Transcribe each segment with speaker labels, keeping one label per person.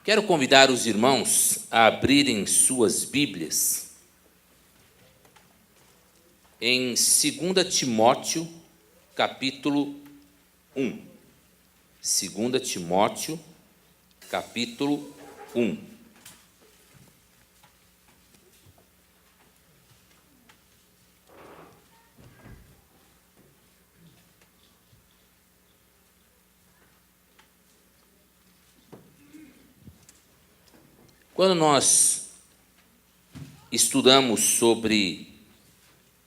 Speaker 1: Quero convidar os irmãos a abrirem suas Bíblias em 2 Timóteo, capítulo 1. 2 Timóteo, capítulo 1. Quando nós estudamos sobre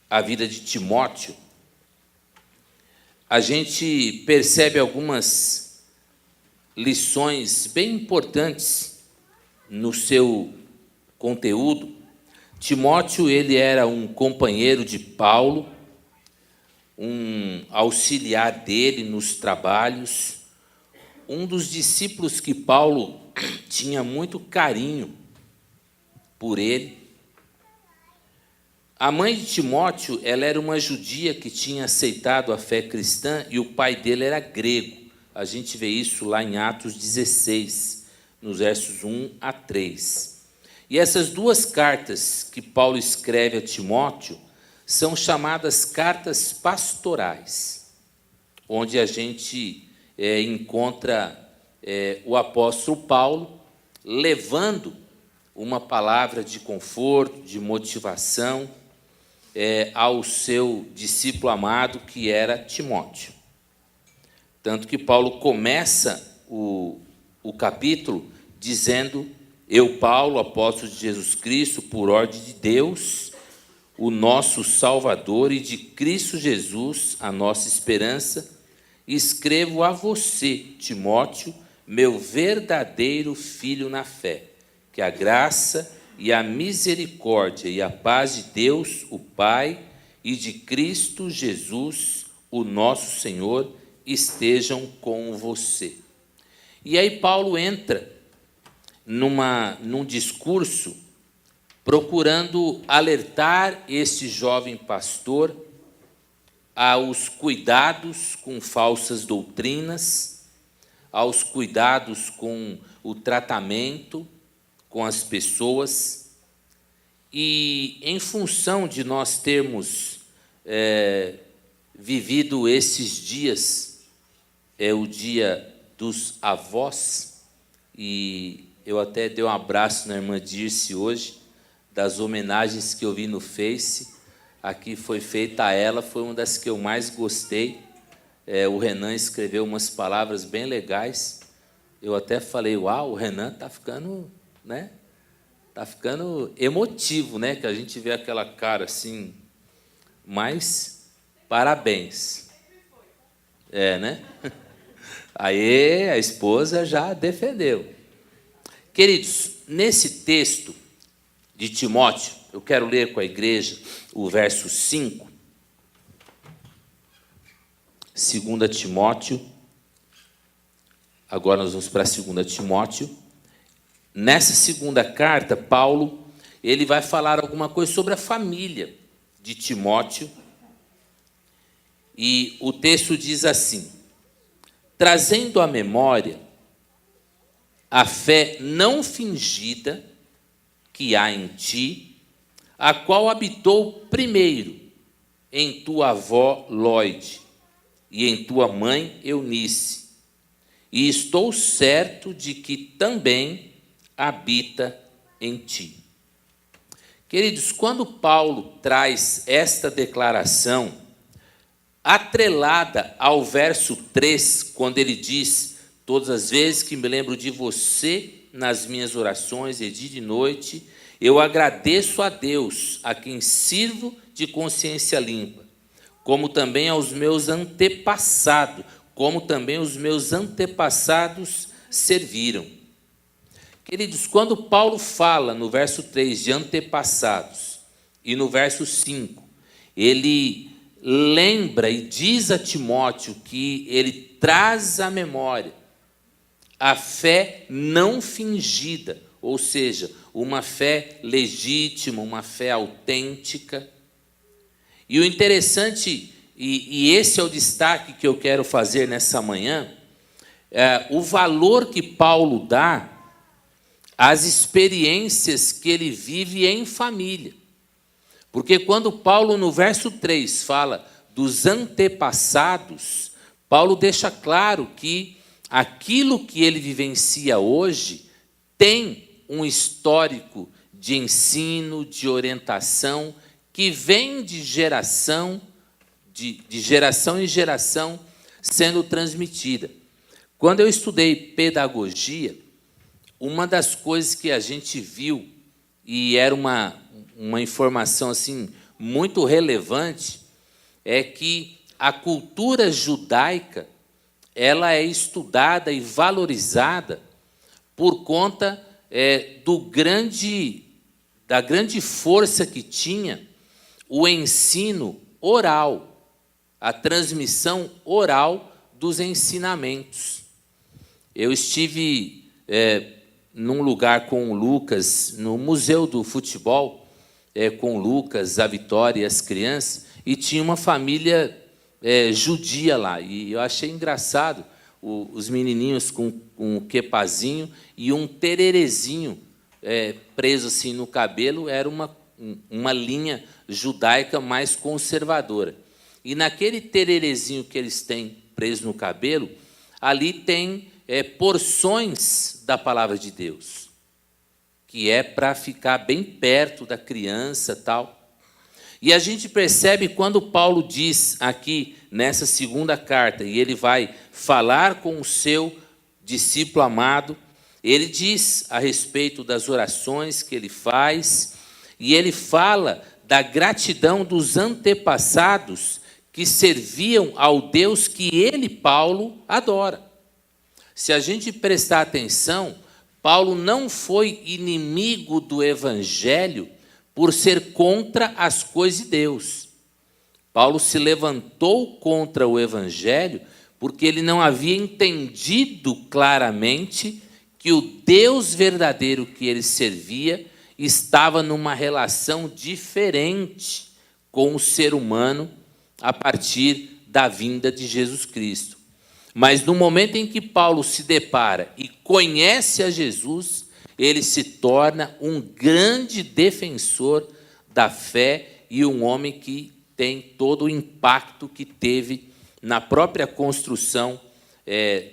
Speaker 1: a vida de Timóteo, a gente percebe algumas lições bem importantes no seu conteúdo. Timóteo, ele era um companheiro de Paulo, um auxiliar dele nos trabalhos, um dos discípulos que Paulo tinha muito carinho por ele. A mãe de Timóteo, ela era uma judia que tinha aceitado a fé cristã e o pai dele era grego. A gente vê isso lá em Atos 16, nos versos 1 a 3. E essas duas cartas que Paulo escreve a Timóteo são chamadas cartas pastorais, onde a gente encontra o apóstolo Paulo levando uma palavra de conforto, de motivação ao seu discípulo amado, que era Timóteo. Tanto que Paulo começa o capítulo dizendo: eu, Paulo, apóstolo de Jesus Cristo, por ordem de Deus, o nosso Salvador, e de Cristo Jesus, a nossa esperança, escrevo a você, Timóteo, meu verdadeiro filho na fé, que a graça e a misericórdia e a paz de Deus, o Pai, e de Cristo Jesus, o nosso Senhor, estejam com você. E aí Paulo entra num discurso procurando alertar esse jovem pastor aos cuidados com falsas doutrinas, aos cuidados com o tratamento com as pessoas. E em função de nós termos vivido esses dias, o dia dos avós, e eu até dei um abraço na irmã Dirce hoje, das homenagens que eu vi no Face. Aqui foi feita a ela, foi uma das que eu mais gostei. O Renan escreveu umas palavras bem legais. Eu até falei: uau, o Renan está ficando, né? Está ficando emotivo, né? Que a gente vê aquela cara assim. Mas parabéns. Né? Aí a esposa já defendeu. Queridos, nesse texto de Timóteo, eu quero ler com a igreja o verso 5. 2 Timóteo. Agora nós vamos para 2 Timóteo. Nessa segunda carta, Paulo, ele vai falar alguma coisa sobre a família de Timóteo. E o texto diz assim: trazendo à memória a fé não fingida que há em ti, a qual habitou primeiro em tua avó Lóide e em tua mãe Eunice, e estou certo de que também habita em ti. Queridos, quando Paulo traz esta declaração, atrelada ao verso 3, quando ele diz: todas as vezes que me lembro de você nas minhas orações, de dia e de noite, eu agradeço a Deus, a quem sirvo de consciência limpa, como também aos meus antepassados, como também os meus antepassados serviram. Queridos, quando Paulo fala no verso 3 de antepassados, e no verso 5, ele lembra e diz a Timóteo que ele traz à memória a fé não fingida, ou seja, uma fé legítima, uma fé autêntica. E o interessante, e esse é o destaque que eu quero fazer nessa manhã, o valor que Paulo dá as experiências que ele vive em família. Porque quando Paulo, no verso 3, fala dos antepassados, Paulo deixa claro que aquilo que ele vivencia hoje tem um histórico de ensino, de orientação, que vem de geração em geração sendo transmitida. Quando eu estudei pedagogia, uma das coisas que a gente viu, e era uma informação assim, muito relevante, é que a cultura judaica ela é estudada e valorizada por conta da grande força que tinha o ensino oral, a transmissão oral dos ensinamentos. Eu estive num lugar com o Lucas, no Museu do Futebol, com o Lucas, a Vitória e as crianças, e tinha uma família judia lá. E eu achei engraçado os menininhos com um quepazinho e um tererezinho preso assim no cabelo. Era uma linha judaica mais conservadora. E naquele tererezinho que eles têm preso no cabelo, ali tem porções da palavra de Deus, que é para ficar bem perto da criança, tal. E a gente percebe quando Paulo diz aqui nessa segunda carta, e ele vai falar com o seu discípulo amado, ele diz a respeito das orações que ele faz, e ele fala da gratidão dos antepassados que serviam ao Deus que ele, Paulo, adora. Se a gente prestar atenção, Paulo não foi inimigo do Evangelho por ser contra as coisas de Deus. Paulo se levantou contra o Evangelho porque ele não havia entendido claramente que o Deus verdadeiro que ele servia estava numa relação diferente com o ser humano a partir da vinda de Jesus Cristo. Mas no momento em que Paulo se depara e conhece a Jesus, ele se torna um grande defensor da fé e um homem que tem todo o impacto que teve na própria construção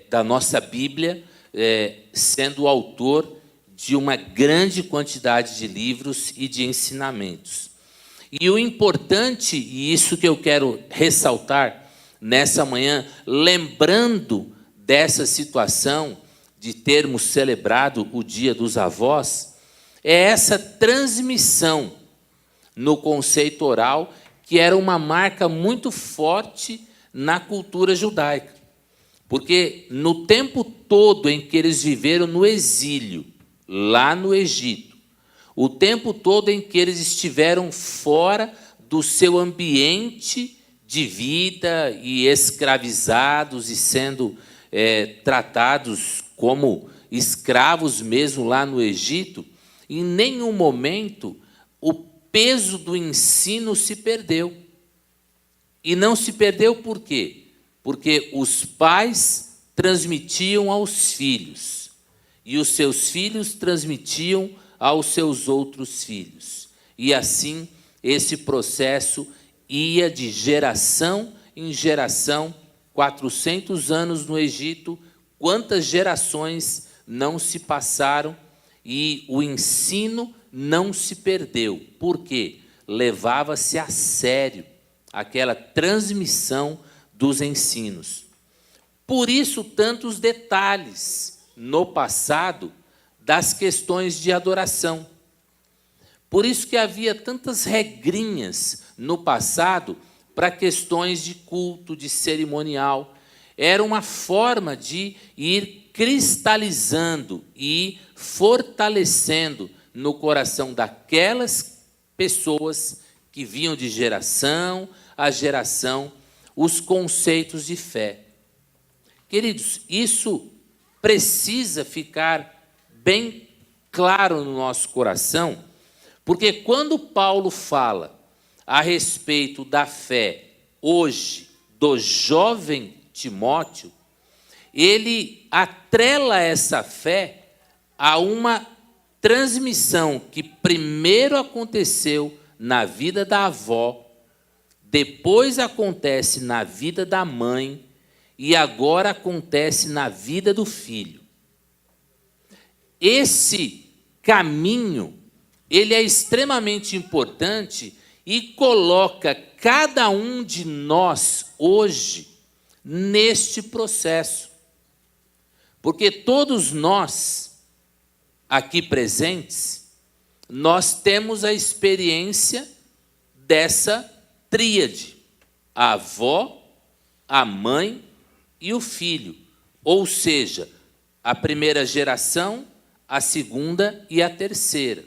Speaker 1: da nossa Bíblia, sendo o autor de uma grande quantidade de livros e de ensinamentos. E o importante, e isso que eu quero ressaltar nessa manhã, lembrando dessa situação de termos celebrado o Dia dos Avós, é essa transmissão no conceito oral, que era uma marca muito forte na cultura judaica. Porque no tempo todo em que eles viveram no exílio, lá no Egito, o tempo todo em que eles estiveram fora do seu ambiente de vida e escravizados e sendo tratados como escravos mesmo lá no Egito, em nenhum momento o peso do ensino se perdeu. E não se perdeu por quê? Porque os pais transmitiam aos filhos, e os seus filhos transmitiam aos seus outros filhos. E assim, esse processo ia de geração em geração, 400 anos no Egito, quantas gerações não se passaram e o ensino não se perdeu. Por quê? Levava-se a sério aquela transmissão dos ensinos. Por isso, tantos detalhes no passado das questões de adoração. Por isso que havia tantas regrinhas no passado para questões de culto, de cerimonial. Era uma forma de ir cristalizando e fortalecendo no coração daquelas pessoas que vinham de geração a geração os conceitos de fé. Queridos, isso precisa ficar bem claro no nosso coração, porque quando Paulo fala a respeito da fé hoje do jovem Timóteo, ele atrela essa fé a uma transmissão que primeiro aconteceu na vida da avó, depois acontece na vida da mãe e agora acontece na vida do filho. Esse caminho, ele é extremamente importante e coloca cada um de nós hoje neste processo. Porque todos nós, aqui presentes, nós temos a experiência dessa tríade: a avó, a mãe e o filho. Ou seja, a primeira geração, a segunda e a terceira.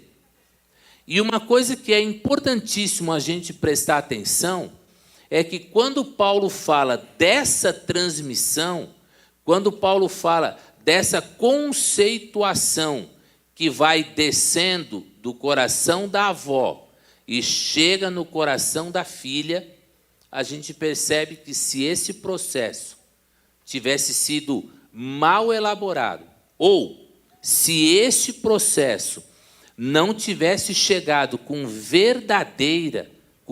Speaker 1: E uma coisa que é importantíssimo a gente prestar atenção é que quando Paulo fala dessa transmissão, quando Paulo fala dessa conceituação que vai descendo do coração da avó e chega no coração da filha, a gente percebe que se esse processo tivesse sido mal elaborado, ou se esse processo não tivesse chegado com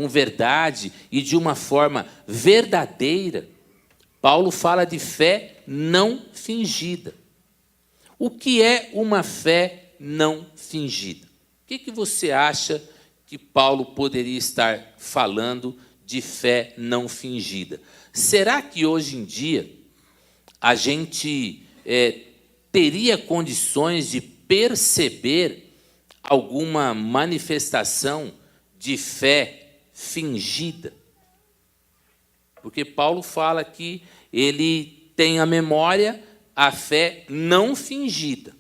Speaker 1: verdade e de uma forma verdadeira, Paulo fala de fé não fingida. O que é uma fé não fingida? O que você acha que Paulo poderia estar falando de fé não fingida? Será que hoje em dia a gente teria condições de perceber alguma manifestação de fé fingida? Porque Paulo fala que ele tem a memória, a fé não fingida.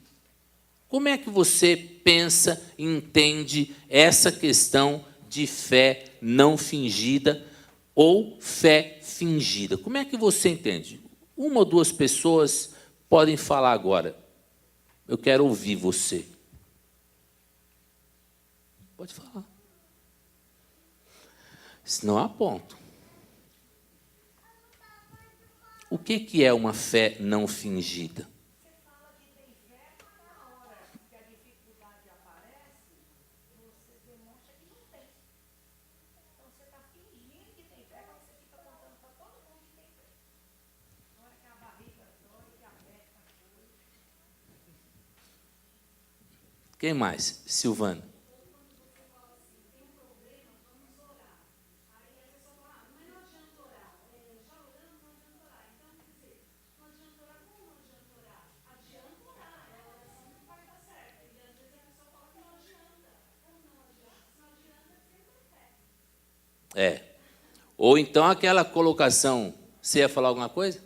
Speaker 1: Como é que você pensa e entende essa questão de fé não fingida ou fé fingida? Como é que você entende? Uma ou duas pessoas podem falar agora. Eu quero ouvir você. Pode falar. Senão eu aponto. O que é uma fé não fingida?
Speaker 2: Você fala que tem fé, mas na hora que a dificuldade aparece, você demonstra que não tem. Então você está fingindo que tem fé, mas você fica contando para todo mundo que tem fé. Na hora que a barriga dói, que aperta a coisa.
Speaker 1: Quem mais? Silvana. Ou então aquela colocação, você ia falar alguma coisa?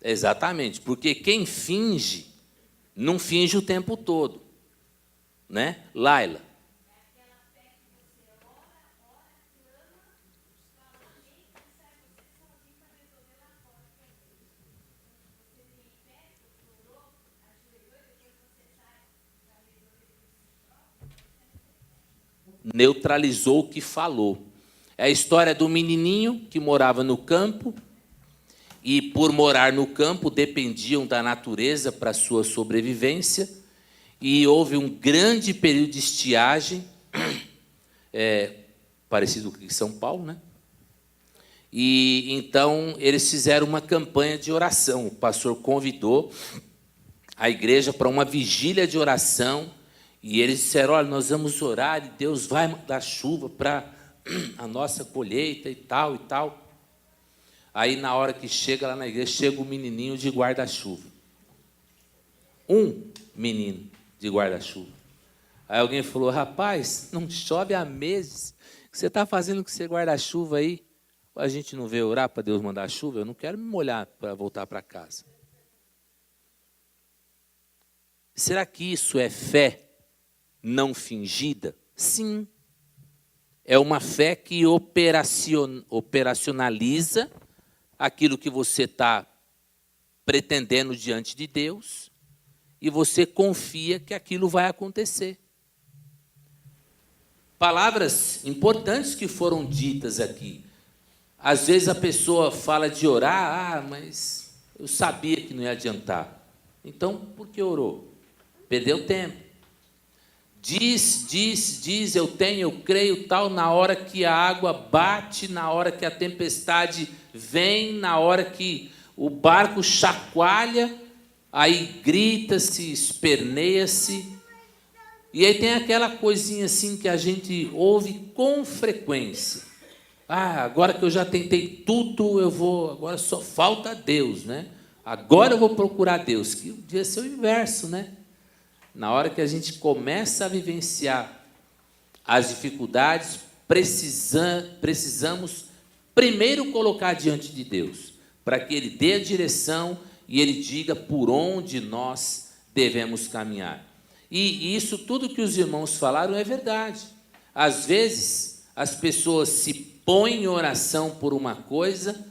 Speaker 1: Exatamente, porque quem finge, não finge o tempo todo. Né? Laila. Neutralizou o que falou. É a história do menininho que morava no campo e, por morar no campo, dependiam da natureza para sua sobrevivência, e houve um grande período de estiagem, parecido com São Paulo, né? E então eles fizeram uma campanha de oração. O pastor convidou a igreja para uma vigília de oração. E eles disseram, olha, nós vamos orar e Deus vai dar chuva para a nossa colheita e tal e tal. Aí, na hora que chega lá na igreja, chega um menininho de guarda-chuva. Um menino de guarda-chuva. Aí alguém falou, rapaz, não chove há meses. O que você está fazendo com esse guarda-chuva aí? A gente não veio orar para Deus mandar chuva? Eu não quero me molhar para voltar para casa. Será que isso é fé não fingida? Sim. É uma fé que operacionaliza aquilo que você está pretendendo diante de Deus e você confia que aquilo vai acontecer. palavras importantes que foram ditas aqui. Às vezes a pessoa fala de orar, mas eu sabia que não ia adiantar. Então, por que orou? Perdeu tempo. Diz, eu tenho, eu creio, tal, na hora que a água bate, na hora que a tempestade vem, na hora que o barco chacoalha, aí grita-se, esperneia-se. E aí tem aquela coisinha assim que a gente ouve com frequência. Agora que eu já tentei tudo, agora só falta Deus, né? Agora eu vou procurar Deus, que devia ser o inverso, né? Na hora que a gente começa a vivenciar as dificuldades, precisamos primeiro colocar diante de Deus, para que Ele dê a direção e Ele diga por onde nós devemos caminhar. E isso tudo que os irmãos falaram é verdade. Às vezes, as pessoas se põem em oração por uma coisa,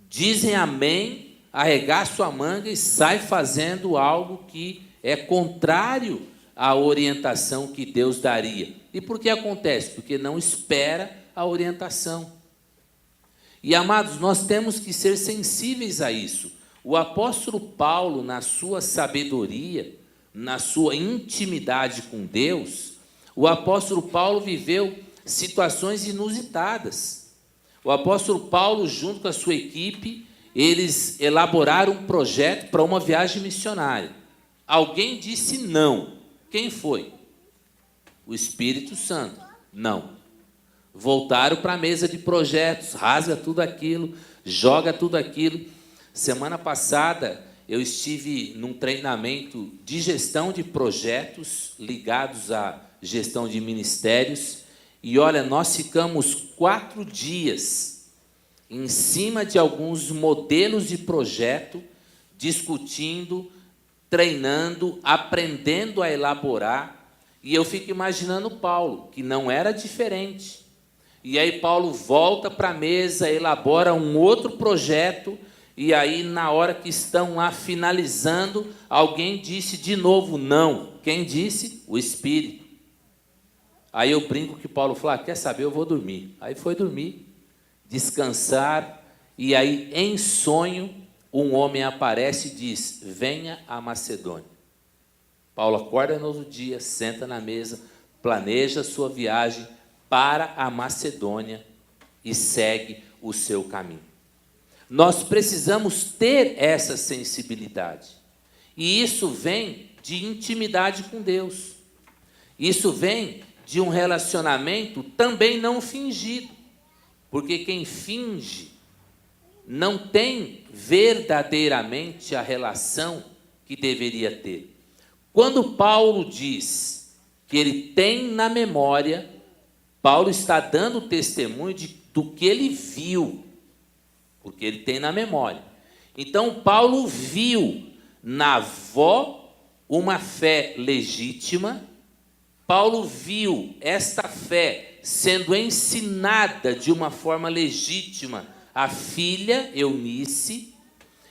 Speaker 1: dizem amém, arregaçam a manga e saem fazendo algo que é contrário à orientação que Deus daria. E por que acontece? Porque não espera a orientação. E, amados, nós temos que ser sensíveis a isso. O apóstolo Paulo, na sua sabedoria, na sua intimidade com Deus, o apóstolo Paulo viveu situações inusitadas. O apóstolo Paulo, junto com a sua equipe, eles elaboraram um projeto para uma viagem missionária. Alguém disse não. Quem foi? O Espírito Santo. Não. Voltaram para a mesa de projetos, rasga tudo aquilo, joga tudo aquilo. Semana passada, eu estive num treinamento de gestão de projetos ligados à gestão de ministérios. E olha, nós ficamos 4 dias em cima de alguns modelos de projeto, discutindo, treinando, aprendendo a elaborar. E eu fico imaginando Paulo, que não era diferente. E aí Paulo volta para a mesa, elabora um outro projeto, e aí na hora que estão lá finalizando, alguém disse de novo não. Quem disse? O Espírito. Aí eu brinco que Paulo falou, quer saber, eu vou dormir. Aí foi dormir, descansar, e aí em sonho, um homem aparece e diz, venha à Macedônia. Paulo acorda no outro dia, senta na mesa, planeja a sua viagem para a Macedônia e segue o seu caminho. Nós precisamos ter essa sensibilidade. E isso vem de intimidade com Deus. Isso vem de um relacionamento também não fingido. Porque quem finge não tem verdadeiramente a relação que deveria ter. Quando Paulo diz que ele tem na memória, Paulo está dando testemunho do que ele viu, porque ele tem na memória. Então, Paulo viu na avó uma fé legítima, Paulo viu esta fé sendo ensinada de uma forma legítima à filha Eunice,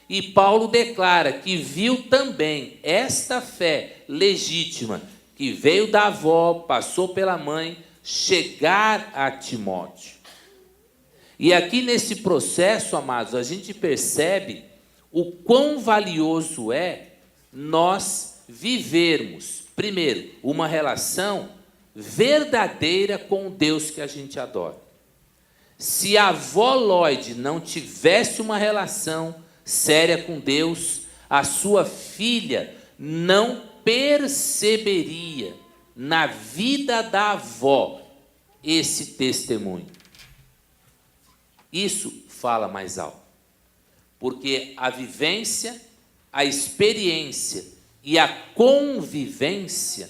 Speaker 1: e Paulo declara que viu também esta fé legítima, que veio da avó, passou pela mãe, chegar a Timóteo. E aqui nesse processo, amados, a gente percebe o quão valioso é nós vivermos, primeiro, uma relação verdadeira com o Deus que a gente adora. Se a avó Lloyd não tivesse uma relação séria com Deus, a sua filha não perceberia na vida da avó esse testemunho. Isso fala mais alto, porque a vivência, a experiência e a convivência,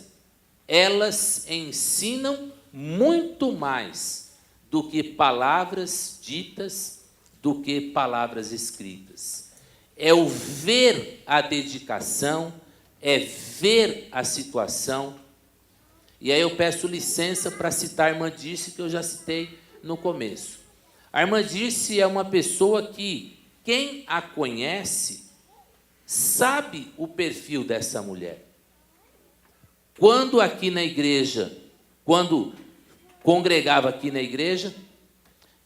Speaker 1: elas ensinam muito mais do que palavras ditas, do que palavras escritas. É o ver a dedicação, é ver a situação. E aí eu peço licença para citar a irmã Dirce, que eu já citei no começo. A irmã Dirce é uma pessoa que, quem a conhece, sabe o perfil dessa mulher. Quando aqui na igreja, quando congregava aqui na igreja.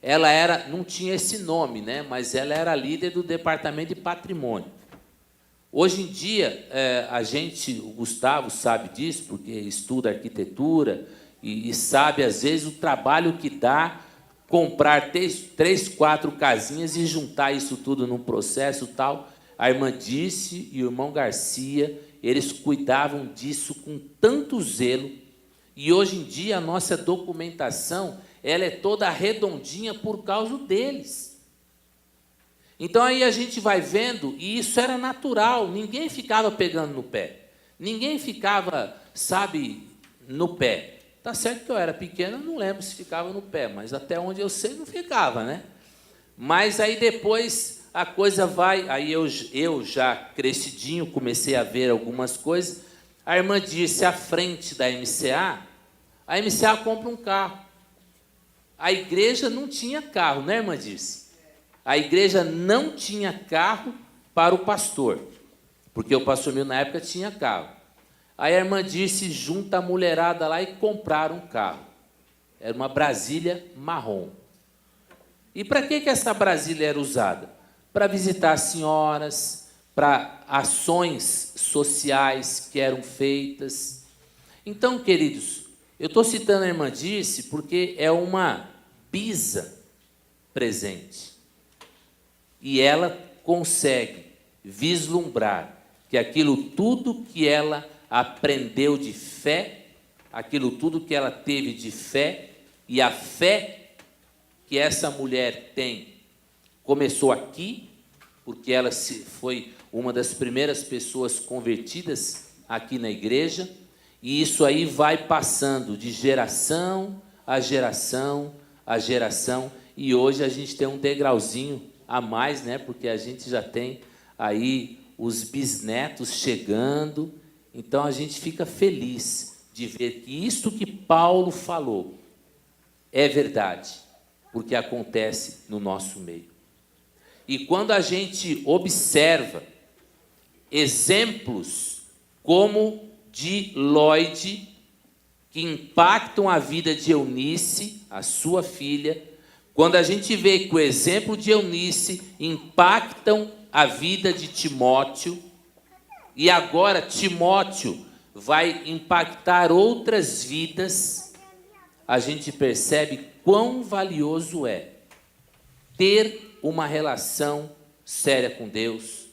Speaker 1: Ela não tinha esse nome, né? Mas ela era líder do departamento de patrimônio. Hoje em dia, o Gustavo sabe disso, porque estuda arquitetura e sabe, às vezes, o trabalho que dá comprar 3, 4 casinhas e juntar isso tudo num processo tal. A irmã Dirce e o irmão Garcia, eles cuidavam disso com tanto zelo. E hoje em dia, a nossa documentação, ela é toda redondinha por causa deles. Então aí a gente vai vendo, e isso era natural, ninguém ficava pegando no pé. Ninguém ficava, sabe, no pé. Tá certo que eu era pequeno, eu não lembro se ficava no pé, mas até onde eu sei não ficava, né? Mas aí depois a coisa vai, aí eu já crescidinho, comecei a ver algumas coisas. A irmã disse, à frente da MCA, a MCA compra um carro. A igreja não tinha carro, né, irmã Dirce? A igreja não tinha carro para o pastor, porque o pastor Mil, na época, tinha carro. Aí a irmã Dirce junta a mulherada lá e compraram um carro. Era uma Brasília marrom. E para que essa Brasília era usada? Para visitar as senhoras, para ações sociais que eram feitas. Então, queridos, eu estou citando a irmã Dirce porque é uma bisa presente. E ela consegue vislumbrar que aquilo tudo que ela aprendeu de fé, aquilo tudo que ela teve de fé, e a fé que essa mulher tem, começou aqui, porque ela foi uma das primeiras pessoas convertidas aqui na igreja, e isso aí vai passando de geração a geração a geração, e hoje a gente tem um degrauzinho a mais, né? Porque a gente já tem aí os bisnetos chegando, então a gente fica feliz de ver que isto que Paulo falou é verdade, porque acontece no nosso meio. E quando a gente observa exemplos como de Lloyd, que impactam a vida de Eunice, a sua filha, quando a gente vê que o exemplo de Eunice impactam a vida de Timóteo, e agora Timóteo vai impactar outras vidas, a gente percebe quão valioso é ter uma relação séria com Deus,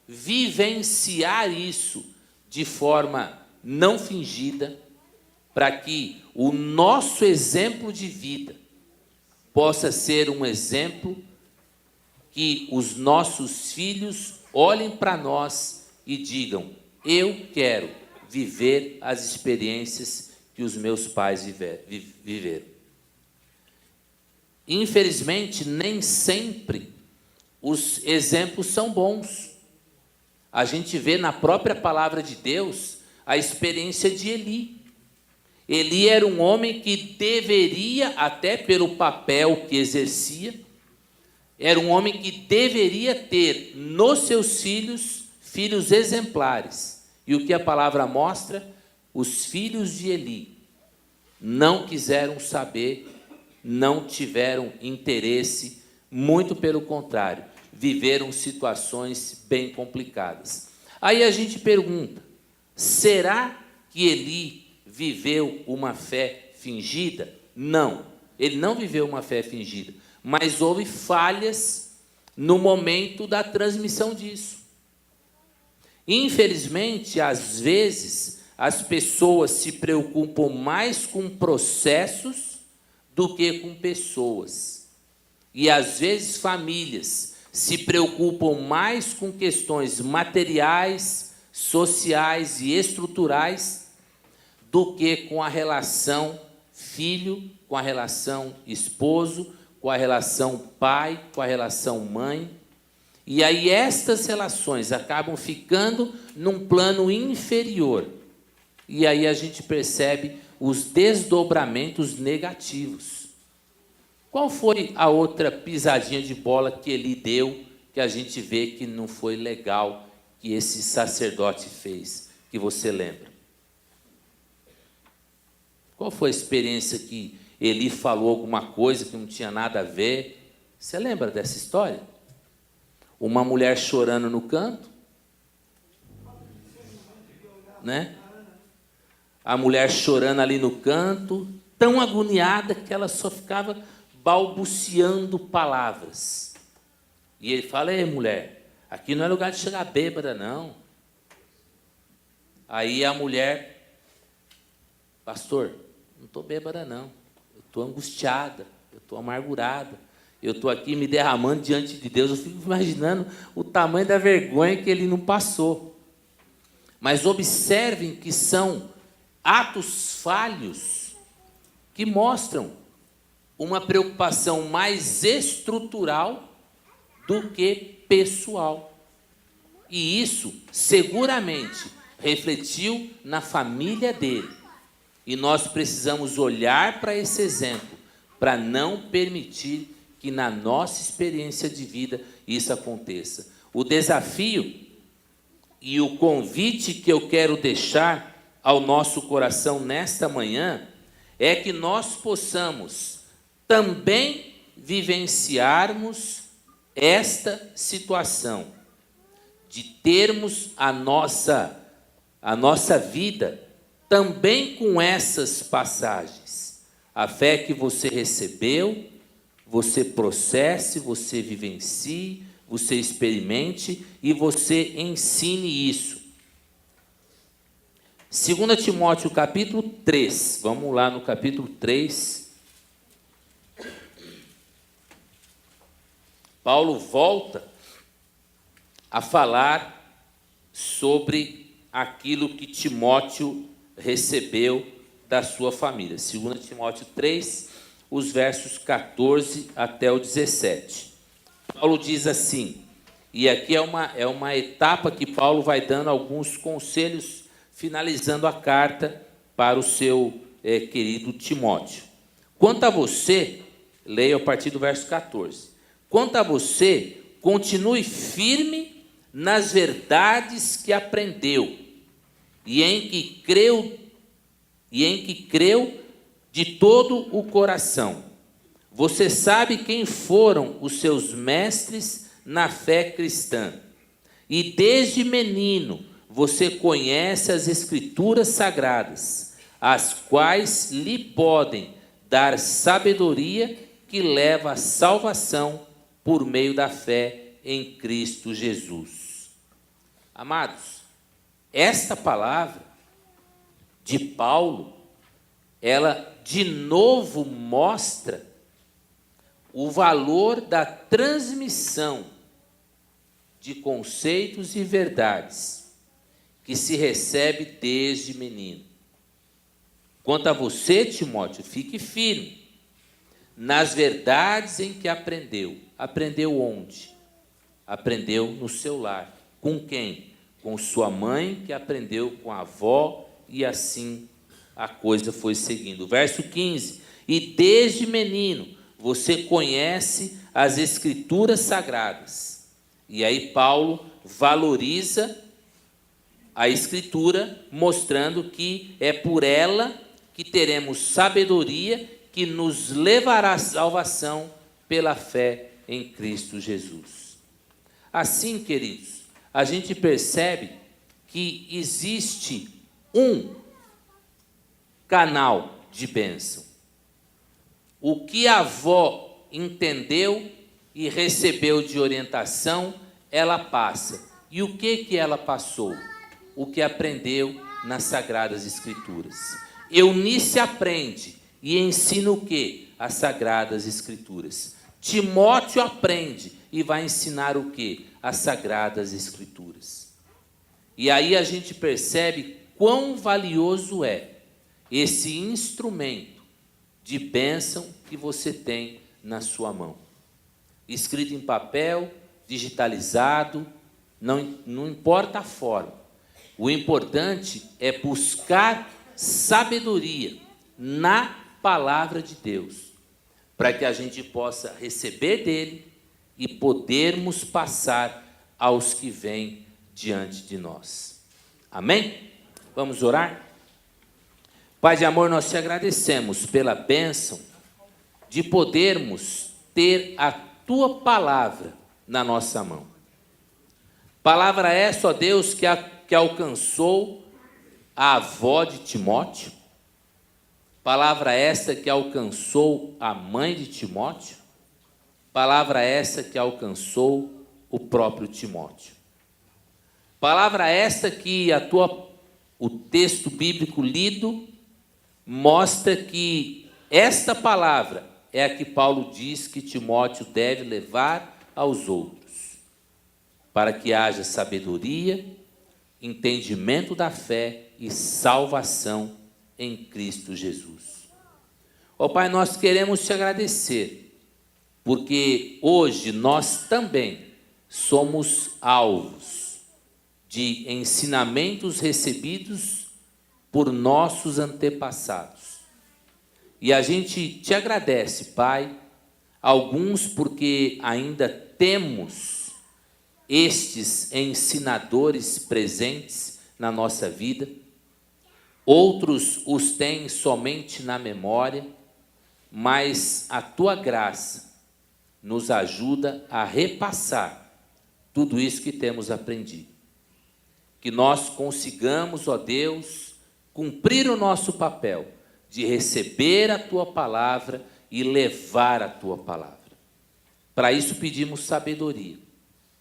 Speaker 1: vivenciar isso de forma não fingida, para que o nosso exemplo de vida possa ser um exemplo que os nossos filhos olhem para nós e digam: eu quero viver as experiências que os meus pais viveram. Infelizmente, nem sempre os exemplos são bons. A gente vê na própria palavra de Deus a experiência de Eli. Eli era um homem que deveria, até pelo papel que exercia, era um homem que deveria ter nos seus filhos exemplares. E o que a palavra mostra? Os filhos de Eli não quiseram saber, não tiveram interesse, muito pelo contrário, viveram situações bem complicadas. Aí a gente pergunta, será que Eli viveu uma fé fingida? Não, ele não viveu uma fé fingida, mas houve falhas no momento da transmissão disso. Infelizmente, às vezes, as pessoas se preocupam mais com processos do que com pessoas. E, às vezes, famílias se preocupam mais com questões materiais, sociais e estruturais do que com a relação filho, com a relação esposo, com a relação pai, com a relação mãe. E aí estas relações acabam ficando num plano inferior. E aí a gente percebe os desdobramentos negativos. Qual foi a outra pisadinha de bola que ele deu, que a gente vê que não foi legal, que esse sacerdote fez, que você lembra? Qual foi a experiência que Eli falou alguma coisa que não tinha nada a ver? Você lembra dessa história? Uma mulher chorando no canto, né? A mulher chorando ali no canto, tão agoniada que ela só ficava balbuciando palavras. E ele fala: ei, mulher, aqui não é lugar de chegar bêbada, não. Aí a mulher: pastor, não estou bêbada, não. Eu estou angustiada, eu estou amargurada. Eu estou aqui me derramando diante de Deus. Eu fico imaginando o tamanho da vergonha que ele não passou. Mas observem que são atos falhos que mostram uma preocupação mais estrutural do que pessoal. E isso seguramente refletiu na família dele. E nós precisamos olhar para esse exemplo para não permitir que na nossa experiência de vida isso aconteça. O desafio e o convite que eu quero deixar ao nosso coração nesta manhã é que nós possamos também vivenciarmos esta situação de termos a nossa vida também com essas passagens. A fé que você recebeu, você processe, você vivencie, você experimente e você ensine isso. 2 Timóteo capítulo 3, vamos lá no capítulo 3. Paulo volta a falar sobre aquilo que Timóteo recebeu da sua família. 2 Timóteo 3, os versos 14 até o 17. Paulo diz assim, e aqui é uma etapa que Paulo vai dando alguns conselhos, finalizando a carta para o seu querido Timóteo. Quanto a você, leia a partir do verso 14. Quanto a você, continue firme nas verdades que aprendeu e em que creu de todo o coração. Você sabe quem foram os seus mestres na fé cristã. E desde menino você conhece as Escrituras Sagradas, as quais lhe podem dar sabedoria que leva à salvação por meio da fé em Cristo Jesus. Amados, esta palavra de Paulo, ela de novo mostra o valor da transmissão de conceitos e verdades que se recebe desde menino. Quanto a você, Timóteo, fique firme nas verdades em que aprendeu. Aprendeu onde? Aprendeu no seu lar. Com quem? Com sua mãe, que aprendeu com a avó, e assim a coisa foi seguindo. Verso 15. E desde menino você conhece as Escrituras Sagradas. E aí Paulo valoriza a Escritura, mostrando que é por ela que teremos sabedoria que nos levará à salvação pela fé em Cristo Jesus. Assim, queridos, a gente percebe que existe um canal de bênção. O que a avó entendeu e recebeu de orientação, ela passa. E o que ela passou? O que aprendeu nas Sagradas Escrituras. Eunice aprende e ensina o quê? As Sagradas Escrituras. Timóteo aprende e vai ensinar o quê? As Sagradas Escrituras. E aí a gente percebe quão valioso é esse instrumento de bênção que você tem na sua mão. Escrito em papel, digitalizado, não importa a forma. O importante é buscar sabedoria na palavra de Deus, para que a gente possa receber dele e podermos passar aos que vêm diante de nós. Amém? Vamos orar? Pai de amor, nós te agradecemos pela bênção de podermos ter a tua palavra na nossa mão. Palavra essa, ó Deus, que alcançou a avó de Timóteo. Palavra essa que alcançou a mãe de Timóteo. Palavra essa que alcançou o próprio Timóteo. Palavra esta que o texto bíblico lido mostra que esta palavra é a que Paulo diz que Timóteo deve levar aos outros, para que haja sabedoria, entendimento da fé e salvação em Cristo Jesus. Ó Pai, nós queremos te agradecer, porque hoje nós também somos alvos de ensinamentos recebidos por nossos antepassados. E a gente te agradece, Pai, alguns porque ainda temos estes ensinadores presentes na nossa vida, outros os têm somente na memória, mas a tua graça nos ajuda a repassar tudo isso que temos aprendido. Que nós consigamos, ó Deus, cumprir o nosso papel de receber a tua palavra e levar a tua palavra. Para isso pedimos sabedoria.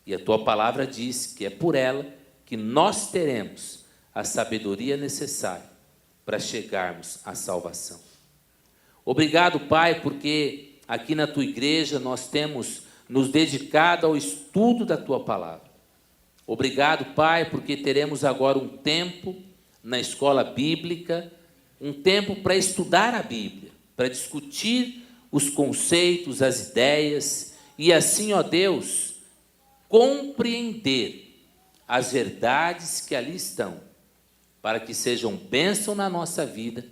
Speaker 1: E a tua palavra diz que é por ela que nós teremos a sabedoria necessária para chegarmos à salvação. Obrigado, Pai, porque aqui na tua igreja nós temos nos dedicado ao estudo da tua palavra. Obrigado, Pai, porque teremos agora um tempo na escola bíblica, um tempo para estudar a Bíblia, para discutir os conceitos, as ideias, e assim, ó Deus, compreender as verdades que ali estão, para que sejam bênção na nossa vida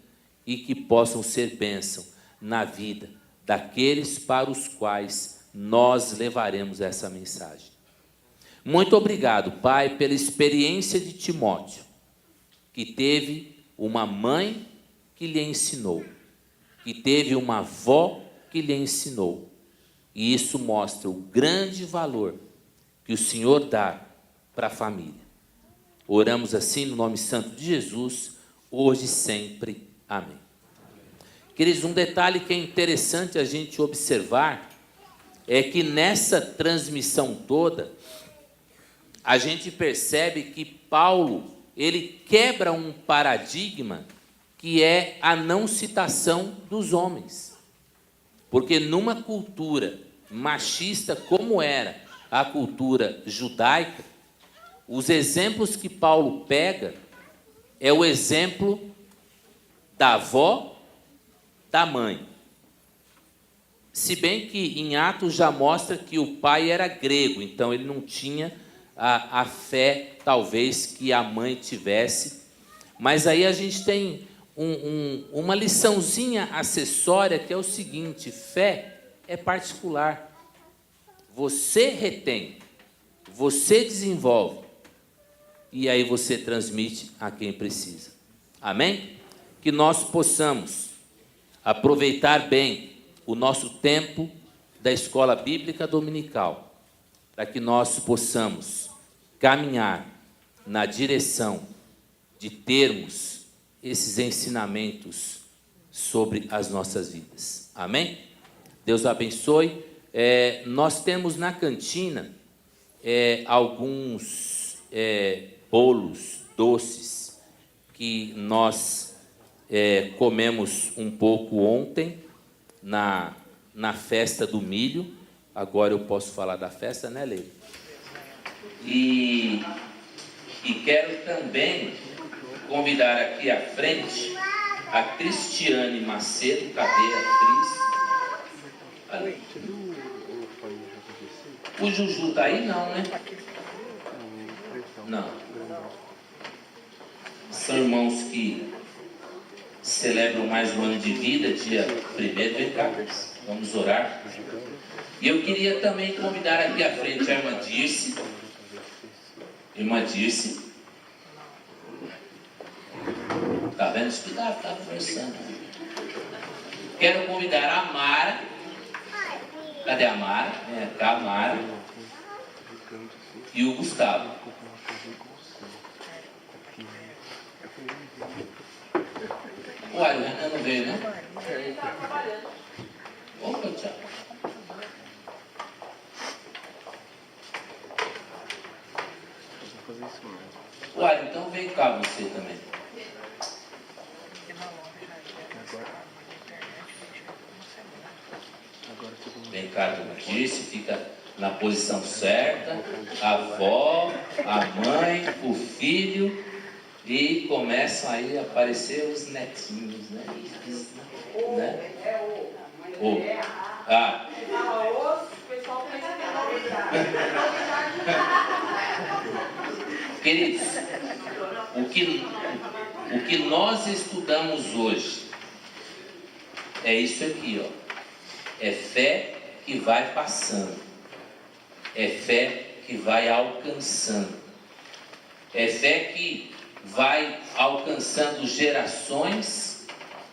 Speaker 1: e que possam ser bênção na vida daqueles para os quais nós levaremos essa mensagem. Muito obrigado, Pai, pela experiência de Timóteo, que teve uma mãe que lhe ensinou, que teve uma avó que lhe ensinou. E isso mostra o grande valor que o Senhor dá para a família. Oramos assim no nome santo de Jesus, hoje e sempre. Amém. Queridos, um detalhe que é interessante a gente observar é que nessa transmissão toda, a gente percebe que Paulo, ele quebra um paradigma que é a não citação dos homens. Porque numa cultura machista como era a cultura judaica, os exemplos que Paulo pega é o exemplo da avó, da mãe. Se bem que em Atos já mostra que o pai era grego, então ele não tinha a fé, talvez, que a mãe tivesse. Mas aí a gente tem uma liçãozinha acessória, que é o seguinte: fé é particular. Você retém, você desenvolve, e aí você transmite a quem precisa. Amém? Que nós possamos aproveitar bem o nosso tempo da escola bíblica dominical, para que nós possamos caminhar na direção de termos esses ensinamentos sobre as nossas vidas. Amém? Deus abençoe. Nós temos na cantina alguns bolos doces que nós comemos um pouco ontem na festa do milho. Agora eu posso falar da festa, né, Leila? E quero também convidar aqui à frente a Cristiane Macedo. Cadê a Cris? Ali. O Juju tá aí? Não, né? Não. São irmãos que celebram mais um ano de vida, dia 1º, vem cá, vamos orar. E eu queria também convidar aqui à frente a irmã Dirce. Irmã Dirce. Tá vendo? querendo estudar, está conversando. Quero convidar a Mara. Cadê a Mara? Vem cá, a Mara. E o Gustavo. Uai, o Renan não veio, né?
Speaker 2: Ele está trabalhando.
Speaker 1: Opa, Tiago. Uai, então vem cá você também. Vem cá, como disse, fica na posição certa. A avó, a mãe, o filho. E começam aí a aparecer os netinhos, né? Né? O. Ah. Queridos, o que nós estudamos hoje é isso aqui, ó. É fé que vai passando. É fé que vai alcançando. É fé que vai alcançando gerações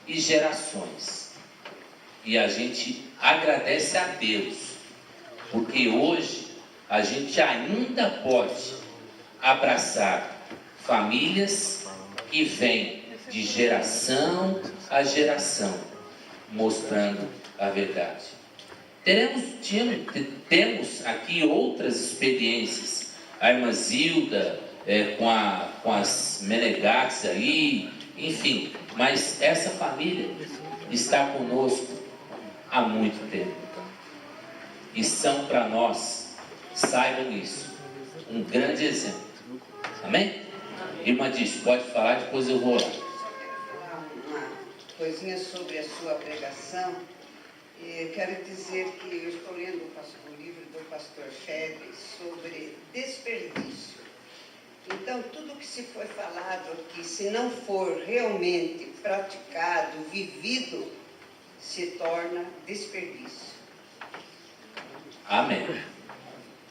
Speaker 1: e gerações. E a gente agradece a Deus, porque hoje a gente ainda pode abraçar famílias que vêm de geração a geração, mostrando a verdade. Temos aqui outras experiências. A irmã Zilda, com as Menegates aí, enfim. Mas essa família está conosco há muito tempo. E são para nós, saibam isso, um grande exemplo. Amém? Irmã disse, pode falar, depois eu vou orar.
Speaker 3: Uma coisinha sobre a sua pregação. Quero dizer que eu estou lendo o livro do pastor Febre sobre desperdício. Então, tudo que se foi falado aqui, se não for realmente praticado, vivido, se torna desperdício.
Speaker 1: Amém.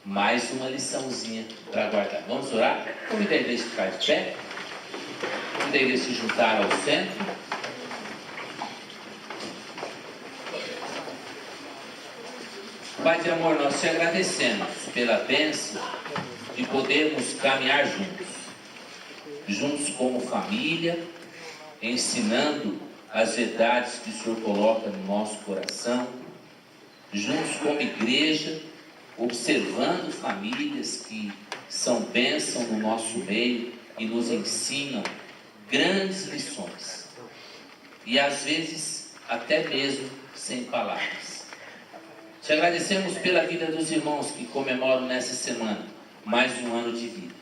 Speaker 1: Mais uma liçãozinha para guardar. Vamos orar? Convida a igreja a ficar de pé. Convida a igreja a se juntar ao centro. Pai de amor, nós te agradecemos pela bênção de podermos caminhar juntos como família, ensinando as verdades que o Senhor coloca no nosso coração, juntos como igreja, observando famílias que são bênção no nosso meio e nos ensinam grandes lições. E às vezes até mesmo sem palavras. Te agradecemos pela vida dos irmãos que comemoram nessa semana mais um ano de vida.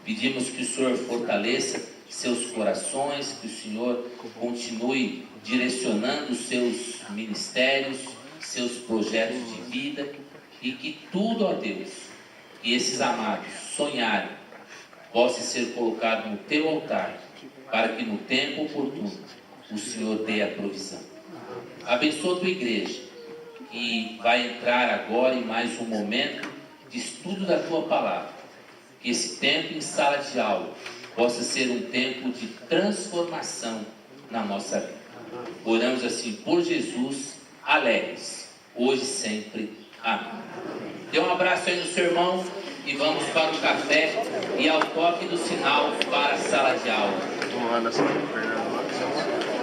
Speaker 1: Pedimos que o Senhor fortaleça seus corações, que o Senhor continue direcionando os seus ministérios, seus projetos de vida, e que tudo, ó Deus, que esses amados sonharem, possa ser colocado no teu altar, para que no tempo oportuno o Senhor dê a provisão. Abençoa a tua igreja, que vai entrar agora em mais um momento de estudo da tua palavra. Que esse tempo em sala de aula possa ser um tempo de transformação na nossa vida. Oramos assim por Jesus, alegres, hoje e sempre. Amém. Dê um abraço aí no seu irmão e vamos para o café e ao toque do sinal para a sala de aula.
Speaker 4: Vamos lá na sala do Fernando.